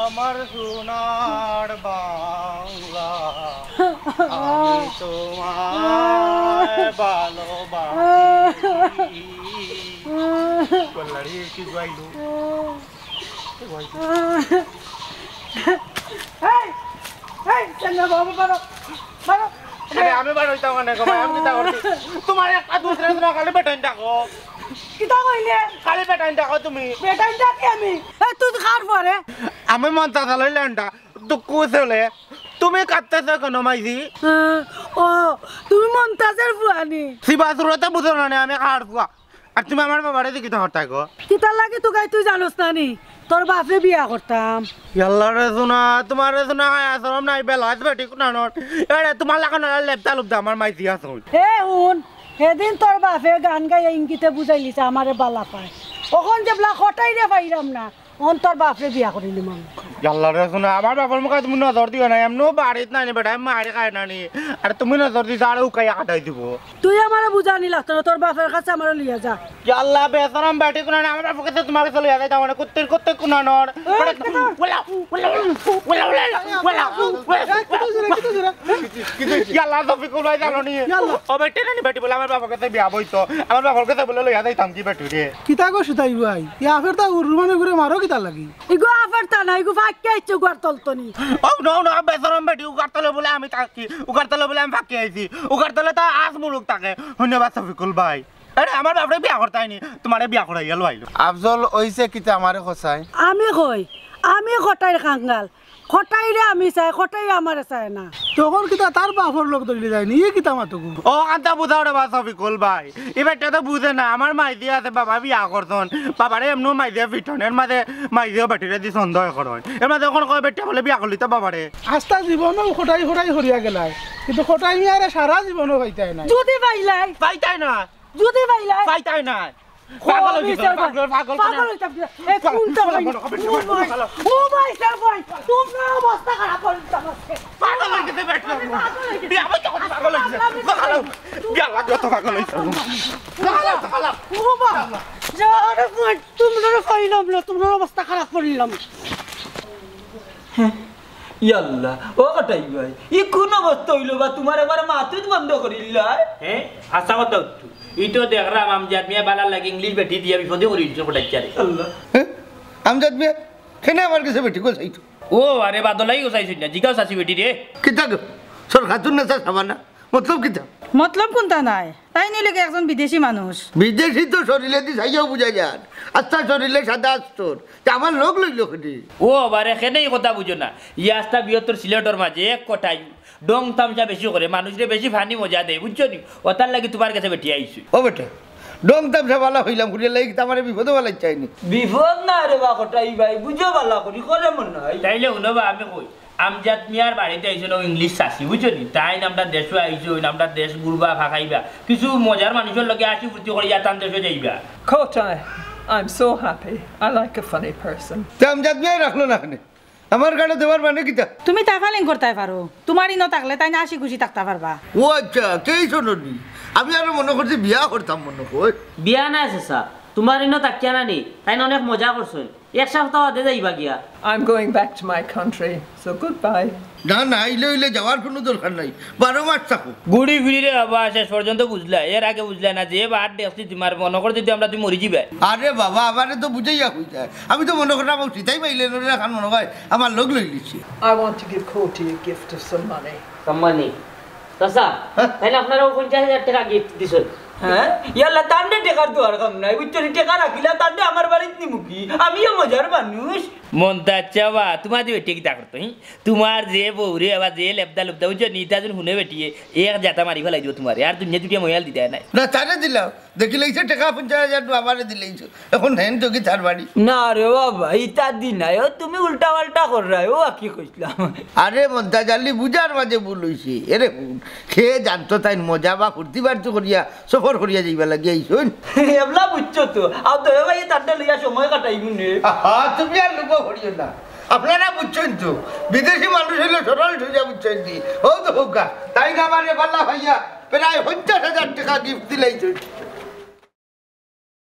আমার সোনার বাংলা আমি তোমায় ভালোবাসি কল্লাড়ি কি গাইলো এই এই চন্দ্র বাবু বারো বারো আমি বার হইতাম না গো আমি কিতা করছি তোমার একটা দুসরা দিন খালি বেটাইন ডাকো কিতা কইলে খালি বেটাইন ডাকো তুমি বেটাই ডাকি আমি এই তুই খার পরে আমি মনটা চালাইলেনটা তো কোসলে তুমি কাটতেছ কেন মাইজি ও তুমি মন্তাজের ফুয়ানি শিবাসুরতে বুঝো না আমি খাড় ফুয়া আর তুমি আমার বাবারে দেখি তো হঠাৎ গো কিতা লাগে তো গাই তুই জানোস না নি তোর বাপে বিয়া করতাম ইয়াল্লা রে শোনা তোমার রে শোনা আসলাম নাই বেলাজ বেটি কোনা নট এরে তোমার লাগানো লেপটা লুপটা আমার মাইজি আসল হে উন সেদিন তোর বাপে গান গাই ইঙ্গিতে বুঝাইলিছে আমারে বালা পায় ওখন যেবলা খটাই রে পাইরাম না ওন তোর বাপরে বিয়া করিলি মান ইয়াল্লা রে শোনা আমার বাবার মুখে তুমি নজর দিও না এমনো বাড়িত নাই বেটা মারি খায় না নি আর তুমি নজর দিছ আর উকাই কাটাই দিব তুই আমারে বুঝানি লাগতো না তোর বাপের কাছে আমারে লিয়া যা ইয়াল্লা বেসরাম বেটি কোনা আমার বাবার কাছে তোমার কাছে লইয়া যাই মানে কুত্তের কুত্তে কোনা নর ওলা ইয়াল্লা তো বিকুল ভাই জানো নি ও বেটি না নি বেটি বলে আমার বাবার কাছে বিয়া বইতো আমার বাবার কাছে বলে লইয়া যাইতাম কি বেটি রে কিতা গো শিতাই ভাই ইয়া ফের তা রুমানে ঘুরে মারো কিতা লাগি ইগো আফার তা না ইগো ফাক্কে আইছো গর তলতনি ও নো নো বেসরাম বেটি উগারতলে বলে আমি থাকি উগারতলে বলে আমি ফাঁকি আইছি উগারতলে তো আজ মুলুক থাকে ধন্যবাদ সফিকুল ভাই আরে আমার বাপরে বিয়া করতাইনি তোমারে বিয়া করাই গেল আইলো আফজল ওইছে কিতা আমারে খসাই আমি কই আমি খটাইর খাঙ্গাল খটাইরে আমি চাই খটাই আমারে চাই না তখন কিতা তার বাপর লোক ধরিলে যায়নি ই কিতা মাতকু ও আন্তা বুঝাও রে বা সফিকুল ভাই এবারটা তো বুঝে না আমার মাইদি আছে বাবা বিয়া করতন বাবারে এমনো মাইদিয়া ফিটন এর মাঝে মাইদিও বেটিরে দি সন্দেহ করন এর মাঝে এখন কয় বেটিয়া বলে বিয়া করলি তো বাবারে আস্তা জীবনও খটাই খটাই হরিয়া গেলাই কিন্তু খটাই মিয়ারে সারা জীবনও পাইতাই নাই যদি পাইলাই পাইতাই না যদি পাইলাই পাইতাই না পাগল হইছে পাগল পাগল হইতা এ কোনটা ভাই ও ভাই স্যার ভাই তোমরা অবস্থা খারাপ করে দিতে পাগল হইছে বেটা বিয়া বই তো পাগল হইছে পাগল বিয়া লাগো তো পাগল হইছে পাগল ও বাবা যারে ভাই তোমরা কইলাম না তোমরা অবস্থা খারাপ করিলাম ইয়াল্লা ও কটাই ভাই ই কোন অবস্থা হইলো বা তোমার একবার মাতুত বন্ধ করিলা হ্যাঁ আশা কথা উঠু ইটো দেখরাম আমজাদ মিয়া বালা লাগে ইংলিশ বেটি দিয়া বিপদে করি দিছো পড়াইছারে আল্লাহ আমজাদ মিয়া কেনে আমার কাছে বেটি কই চাইতো ও আরে বাদলাই গোসাইছ না জিগাও সাসি বেটি রে কিতা গো সরকার তুন না সাবানা মতলব কিতা মতলব কোনটা নাই তাই নিলে একজন বিদেশি মানুষ বিদেশি তো শরীরে দি যাইও বুঝা যান আস্তা শরীরে সাদা আস্তর আমার লোক লইলো কেটে ও বারে কেনেই কথা বুঝো না ইয়াস্তা বিয়তর সিলেটর মাঝে এক কটাই ডং তামচা বেশি করে মানুষরে বেশি ফানি মজা দেয় বুঝছো নি ওতার লাগি তোমার কাছে বেটি আইছি ও বেটা ডং তামসা বালা হইলাম ঘুরিয়ে লাগি তোমারে বিপদে বালাই চাইনি বিপদ না রে বা কটাই ভাই বুঝো বালা করি করে মন নাই তাইলে শুনবা আমি কই আমজাদ মিয়ার বাড়িতে আইছিল ইংলিশ চাষি বুঝছো নি তাই নামটা দেশে আইছো নামটা দেশ ঘুরবা ফাঁকাইবা কিছু মজার মানুষের লগে আসি ফুর্তি করে যাতাম দেশে যাইবা Kotai, I'm so happy. I like a funny person. Amjad মিয়া রাখলো না কেন আমার গাড়ি দেওয়ার মানে কিতা তুমি তাইফালিং করতে পারো তোমারই ন থাকলে তাই না আসি খুশি থাকতে পারবা ও আচ্ছা কেই শোনি আমি আরো মনে করছি বিয়া করতাম মনে কই বিয়া না এসা তোমার ইনো তাকিয়া না নি তাই না অনেক মজা করছই এক সপ্তাহ আগে যাইবা গিয়া I'm going back to my country, so goodbye. না না ইলে যাওয়ার কোনো দরকার নাই 12 মাস থাকো গুড়ি ফিরি রে বাবা শেষ পর্যন্ত বুঝলা এর আগে বুঝলা না যে বার দেখছি তোমার মনে করে যদি আমরা তুমি মরি যাবে আরে বাবা আমারে তো বুঝাইয়া হই যায় আমি তো মনে করলাম সিতাই পাইলে না খান মনে হয় আমার লোক লই লিছি I want to give Kotai a gift of some money. সম্মানি চাচা তাইলে আপনারা 50,000 টাকা গিফট দিছেন হ্যাঁ ইয়াল্লা তান্ডে টেকার দোয়ার কাম নাই বুঝছো নি টেকা রাখিলা তান্ডে আমার বাড়িতে নিমুকি আমিও মজার মানুষ মনটা চাওয়া তোমার যে বেটি কিতা করতো তোমার যে বউরে আবার যে লেপদা লুপদা বুঝছো নিতা যখন শুনে বেটিয়ে এক জাতা মারি ফেলাই দিব তোমার আর দুনিয়া দুটিয়া ময়াল দিতে নাই না তারে দিলাম দেখি লাইছে টাকা 50,000 আমারে দিলাইছো এখন হেন তো কি তার বাড়ি না রে বাবা ইতা দিন নাই ও তুমি উল্টা পাল্টা কর রাই ও কি কইছিলাম আরে মন্তা জালি বুঝার মাঝে ভুল হইছে এরে খেয়ে জানতো তাই মজা বা ফুর্তি বাড়তো করিয়া সফর করিয়া যাইবা লাগি আইছুন এবলা বুঝছো তো আর তো ভাই তান্ডে লইয়া সময় কাটাই মুনে তুমি আর লোক করিও না আপনারা বুঝছেন তো বিদেশি মানুষ হইলে সরল ঢুজা বুঝছেন দি ও তো হোক তাই না মানে বাল্লা ভাইয়া প্রায় 50,000 টাকা গিফট দিলাইছেন